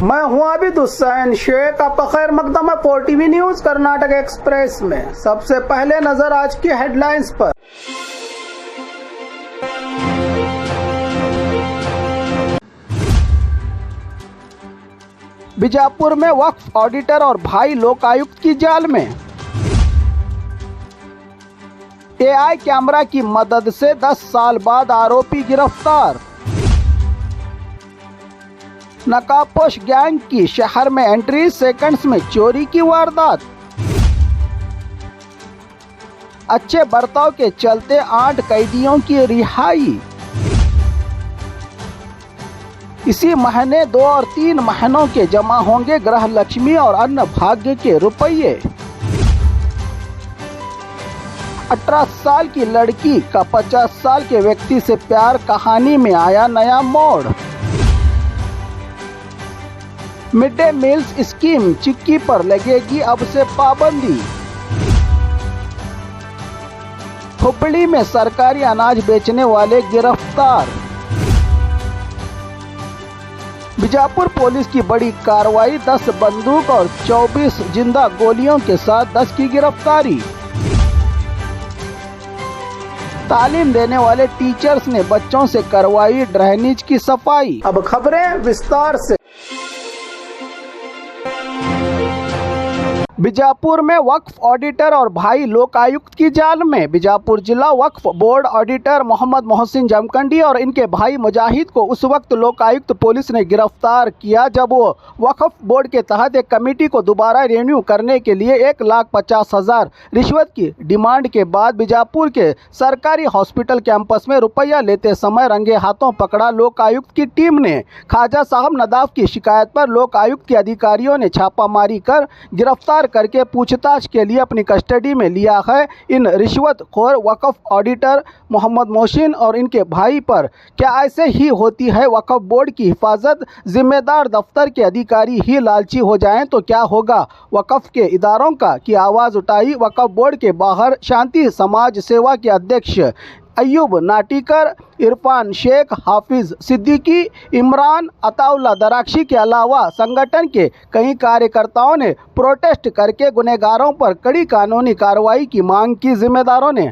मैं हूं आबिद हुसैन शेख। आपका खैर मकदम है 4TV न्यूज कर्नाटक एक्सप्रेस में। सबसे पहले नजर आज की हेडलाइंस पर। बीजापुर में वक्फ ऑडिटर और भाई लोकायुक्त की जाल में। एआई कैमरा की मदद से 10 साल बाद आरोपी गिरफ्तार। नकाबपोश गैंग की शहर में एंट्री, सेकंड्स में चोरी की वारदात। अच्छे बर्ताव के चलते 8 कैदियों की रिहाई। इसी महीने 2 और 3 महीनों के जमा होंगे गृह लक्ष्मी और अन्य भाग्य के रुपये। 18 साल की लड़की का 50 साल के व्यक्ति से प्यार, कहानी में आया नया मोड़। मिड डे मील्स स्कीम चिक्की पर लगेगी अब से पाबंदी। हुबली में सरकारी अनाज बेचने वाले गिरफ्तार। बीजापुर पुलिस की बड़ी कार्रवाई, 10 बंदूक और 24 जिंदा गोलियों के साथ 10 की गिरफ्तारी। तालीम देने वाले टीचर्स ने बच्चों से करवाई ड्रेनेज की सफाई। अब खबरें विस्तार से। बीजापुर में वक्फ ऑडिटर और भाई लोकायुक्त की जाल में। बीजापुर जिला वक्फ बोर्ड ऑडिटर मोहम्मद मोहसिन जमखंडी और इनके भाई मुजाहिद को उस वक्त लोकायुक्त पुलिस ने गिरफ्तार किया जब वो वक्फ बोर्ड के तहत एक कमेटी को दोबारा रिन्यू करने के लिए 1,50,000 रिश्वत की डिमांड के बाद बीजापुर के सरकारी हॉस्पिटल कैंपस में रुपया लेते समय रंगे हाथों पकड़ा। लोकायुक्त की टीम ने ख्वाजा साहब नदाफ की शिकायत पर लोकायुक्त के अधिकारियों ने छापामारी कर गिरफ्तार करके पूछताछ के लिए अपनी कस्टडी में लिया है। इन रिश्वतखोर वक्फ ऑडिटर मोहम्मद मोहसिन और इनके भाई पर क्या ऐसे ही होती है वक्फ बोर्ड की हिफाजत? जिम्मेदार दफ्तर के अधिकारी ही लालची हो जाएं तो क्या होगा वक्फ के इदारों का, की आवाज़ उठाई वक्फ बोर्ड के बाहर शांति समाज सेवा के अध्यक्ष अयूब नाटीकर, इरफान शेख, हाफिज सिद्दीकी, इमरान अताउल्ला दराक्षी के अलावा संगठन के कई कार्यकर्ताओं ने प्रोटेस्ट करके गुनहगारों पर कड़ी कानूनी कार्रवाई की मांग की। जिम्मेदारों ने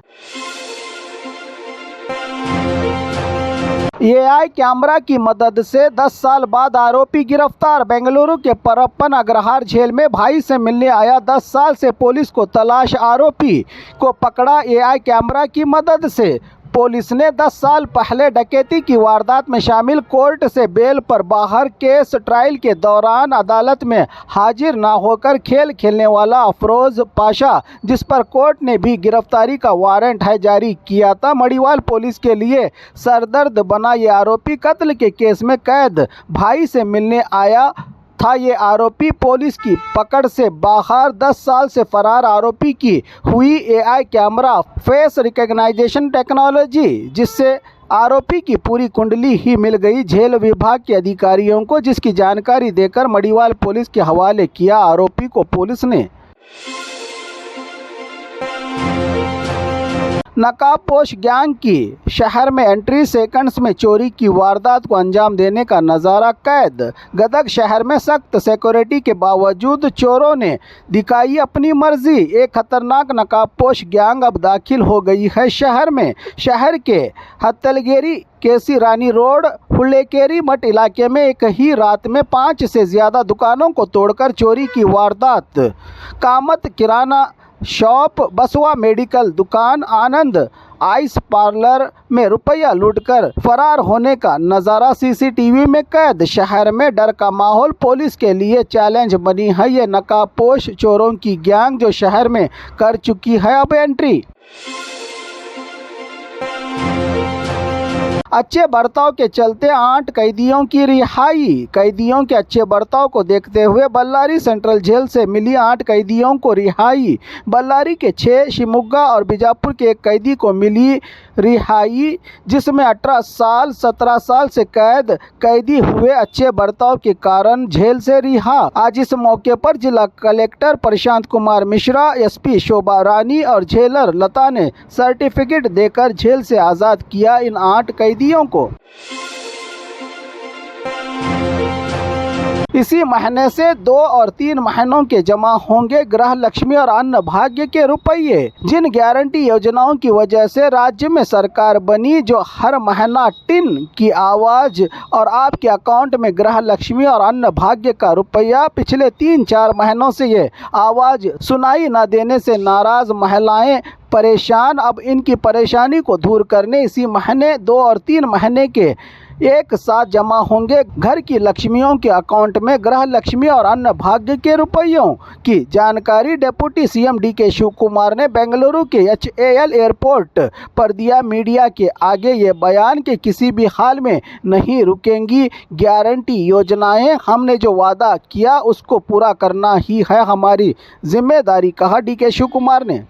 एआई कैमरा की मदद से 10 साल बाद आरोपी गिरफ्तार। बेंगलुरु के परप्पन अग्रहार जेल में भाई से मिलने आया 10 साल से पुलिस को तलाश आरोपी को पकड़ा एआई कैमरा की मदद से। पुलिस ने 10 साल पहले डकैती की वारदात में शामिल कोर्ट से बेल पर बाहर केस ट्रायल के दौरान अदालत में हाजिर ना होकर खेल खेलने वाला अफरोज पाशा, जिस पर कोर्ट ने भी गिरफ्तारी का वारंट है जारी किया था। मड़ीवाल पुलिस के लिए सरदर्द बना ये आरोपी कत्ल के केस में कैद भाई से मिलने आया था। ये आरोपी पुलिस की पकड़ से बाहर। 10 साल से फरार आरोपी की हुई AI camera face recognisation technology, जिससे आरोपी की पूरी कुंडली ही मिल गई जेल विभाग के अधिकारियों को, जिसकी जानकारी देकर मड़ीवाल पुलिस के हवाले किया। आरोपी को पुलिस ने नकाबपोश गैंग की शहर में एंट्री, सेकंड्स में चोरी की वारदात को अंजाम देने का नज़ारा कैद। गदग शहर में सख्त सिक्योरिटी के बावजूद चोरों ने दिखाई अपनी मर्जी। एक खतरनाक नकाबपोश गैंग अब दाखिल हो गई है शहर में। शहर के हत्तलगेरी, केसी रानी रोड, हुल्लेकेरी मठ इलाके में एक ही रात में 5 से ज़्यादा दुकानों को तोड़कर चोरी की वारदात। कामत किराना शॉप, बसवा मेडिकल दुकान, आनंद आइस पार्लर में रुपया लूटकर फरार होने का नज़ारा सीसीटीवी में कैद। शहर में डर का माहौल पुलिस के लिए चैलेंज बनी है ये नकाबपोश चोरों की गैंग, जो शहर में कर चुकी है अब एंट्री। अच्छे बर्ताव के चलते 8 कैदियों की रिहाई। कैदियों के अच्छे बर्ताव को देखते हुए बल्लारी सेंट्रल जेल से मिली 8 कैदियों को रिहाई। बल्लारी के 6, शिमोगा और बीजापुर के 1 कैदी को मिली रिहाई, जिसमें 18 साल 17 साल से कैदी हुए अच्छे बर्ताव के कारण जेल से रिहा। आज इस मौके पर जिला कलेक्टर प्रशांत कुमार मिश्रा, एसपी शोभा रानी और जेलर लता ने सर्टिफिकेट देकर जेल से आज़ाद किया इन 8 कैदियों को। इसी महीने से 2 और 3 महीनों के जमा होंगे गृह लक्ष्मी और अन्न भाग्य के रुपये। जिन गारंटी योजनाओं की वजह से राज्य में सरकार बनी, जो हर महीना टिन की आवाज और आपके अकाउंट में गृह लक्ष्मी और अन्न भाग्य का रुपया, पिछले 3-4 महीनों से ये आवाज सुनाई न देने से नाराज महिलाएं परेशान। अब इनकी परेशानी को दूर करने इसी महीने 2 और 3 महीने के एक साथ जमा होंगे घर की लक्ष्मियों के अकाउंट में गृह लक्ष्मी और अन्न भाग्य के रुपयों की जानकारी डिप्टी सीएम डीके शिव कुमार ने बेंगलुरु के HAL एयरपोर्ट पर दिया। मीडिया के आगे ये बयान कि किसी भी हाल में नहीं रुकेंगी गारंटी योजनाएं, हमने जो वादा किया उसको पूरा करना ही है हमारी जिम्मेदारी, कहा डीके शिव कुमार ने।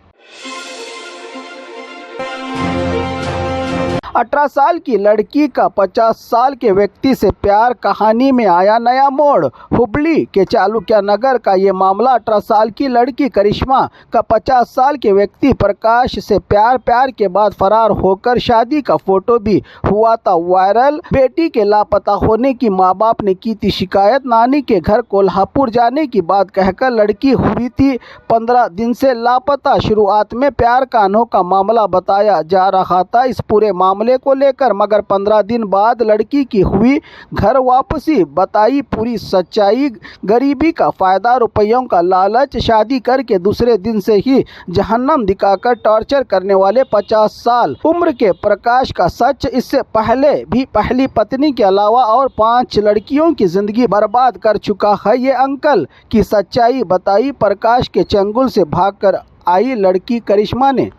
18 साल की लड़की का 50 साल के व्यक्ति से प्यार, कहानी में आया नया मोड़। हुबली के चालुक्य नगर का ये मामला 18 साल की लड़की करिश्मा का 50 साल के व्यक्ति प्रकाश से प्यार के बाद फरार होकर शादी का फोटो भी हुआ था वायरल। बेटी के लापता होने की मां बाप ने की थी शिकायत। नानी के घर कोल्हापुर जाने की बात कहकर लड़की हुई थी 15 दिन से लापता। शुरुआत में प्यार का अनोखा मामला बताया जा रहा था इस पूरे मामले को लेकर, मगर 15 दिन बाद लड़की की हुई घर वापसी बताई पूरी सच्चाई। गरीबी का फायदा, रुपयों का लालच, शादी करके दूसरे दिन से ही जहन्नम दिखाकर टॉर्चर करने वाले 50 साल उम्र के प्रकाश का सच। इससे पहले भी पहली पत्नी के अलावा और 5 लड़कियों की जिंदगी बर्बाद कर चुका है ये अंकल की सच्चाई बताई प्रकाश के चंगुल से भागकर आई लड़की करिश्मा ने।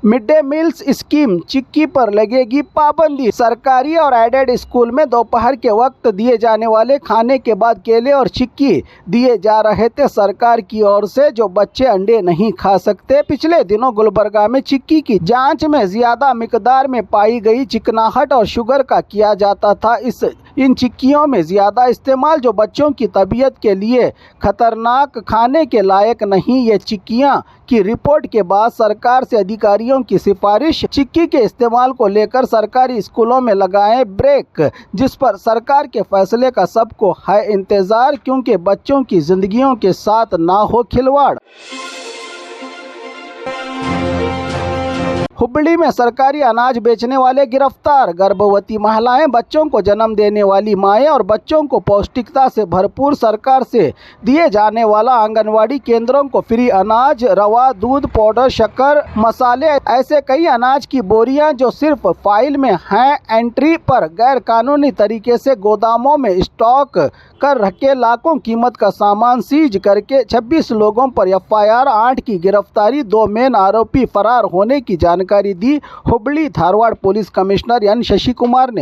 मिड डे मील्स स्कीम, चिक्की पर लगेगी पाबंदी। सरकारी और एडेड स्कूल में दोपहर के वक्त दिए जाने वाले खाने के बाद केले और चिक्की दिए जा रहे थे सरकार की ओर से, जो बच्चे अंडे नहीं खा सकते। पिछले दिनों गुलबर्गा में चिक्की की जांच में ज्यादा मिकदार में पाई गई चिकनाहट और शुगर का किया जाता था इन चिक्कियों में ज्यादा इस्तेमाल, जो बच्चों की तबीयत के लिए खतरनाक, खाने के लायक नहीं। ये चिक्कियां की रिपोर्ट के बाद सरकार से अधिकारियों की सिफारिश, चिक्की के इस्तेमाल को लेकर सरकारी स्कूलों में लगाएं ब्रेक, जिस पर सरकार के फैसले का सबको है इंतजार, क्योंकि बच्चों की जिंदगियों के साथ ना हो खिलवाड़। हुबली में सरकारी अनाज बेचने वाले गिरफ्तार। गर्भवती महिलाएं, बच्चों को जन्म देने वाली माएं और बच्चों को पौष्टिकता से भरपूर सरकार से दिए जाने वाला आंगनवाड़ी केंद्रों को फ्री अनाज, रवा, दूध, पाउडर, शक्कर, मसाले, ऐसे कई अनाज की बोरियां जो सिर्फ फाइल में हैं, एंट्री पर गैर कानूनी तरीके से गोदामों में स्टॉक कर रखे लाखों कीमत का सामान सीज करके 26 लोगों पर FIR, 8 की गिरफ्तारी, 2 मेन आरोपी फरार होने की जानकारी दी Hubli Dharwad police commissioner N Shashi Kumar ने।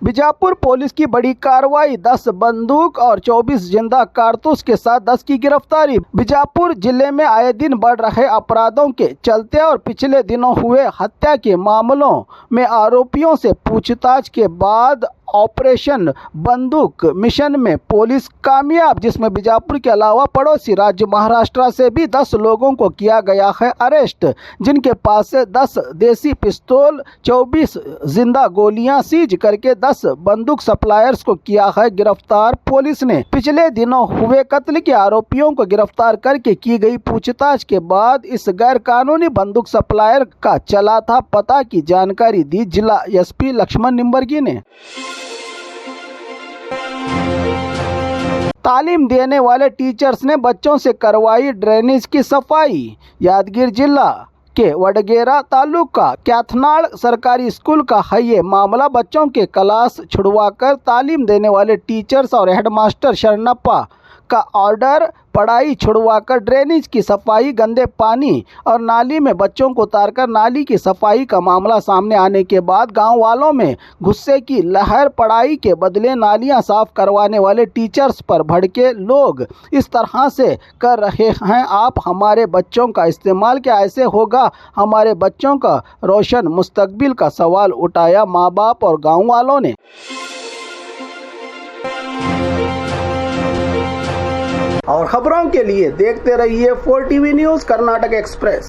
बीजापुर पुलिस की बड़ी कार्रवाई, 10 बंदूक और 24 जिंदा कारतूस के साथ 10 की गिरफ्तारी। बीजापुर जिले में आए दिन बढ़ रहे अपराधों के चलते और पिछले दिनों हुए हत्या के मामलों में आरोपियों से पूछताछ के बाद ऑपरेशन बंदूक मिशन में पुलिस कामयाब, जिसमें बीजापुर के अलावा पड़ोसी राज्य महाराष्ट्र से भी 10 लोगों को किया गया है अरेस्ट, जिनके पास से 10 देसी पिस्तौल, 24 जिंदा गोलियां सीज करके 10 बंदूक सप्लायर्स को किया है गिरफ्तार। पुलिस ने पिछले दिनों हुए कत्ल के आरोपियों को गिरफ्तार करके की गई पूछताछ के बाद इस गैर कानूनी बंदूक सप्लायर का चला था पता की जानकारी दी जिला SP लक्ष्मण निम्बर्गी ने। तालीम देने वाले टीचर्स ने बच्चों से करवाई ड्रेनेज की सफाई। यादगीर जिला के वडगेरा तालुका कैथनाड़ सरकारी स्कूल का है ये मामला। बच्चों के क्लास छुड़वाकर तालीम देने वाले टीचर्स और हेडमास्टर शरणप्पा का ऑर्डर, पढ़ाई छुड़वाकर ड्रेनेज की सफाई, गंदे पानी और नाली में बच्चों को उतारकर नाली की सफाई का मामला सामने आने के बाद गांव वालों में गुस्से की लहर। पढ़ाई के बदले नालियां साफ करवाने वाले टीचर्स पर भड़के लोग इस तरह से कर रहे हैं आप हमारे बच्चों का इस्तेमाल, क्या ऐसे होगा हमारे बच्चों का रोशन मुस्तकबिल का सवाल उठाया माँ बाप और गाँव वालों ने। और खबरों के लिए देखते रहिए 4TV न्यूज़ कर्नाटक एक्सप्रेस।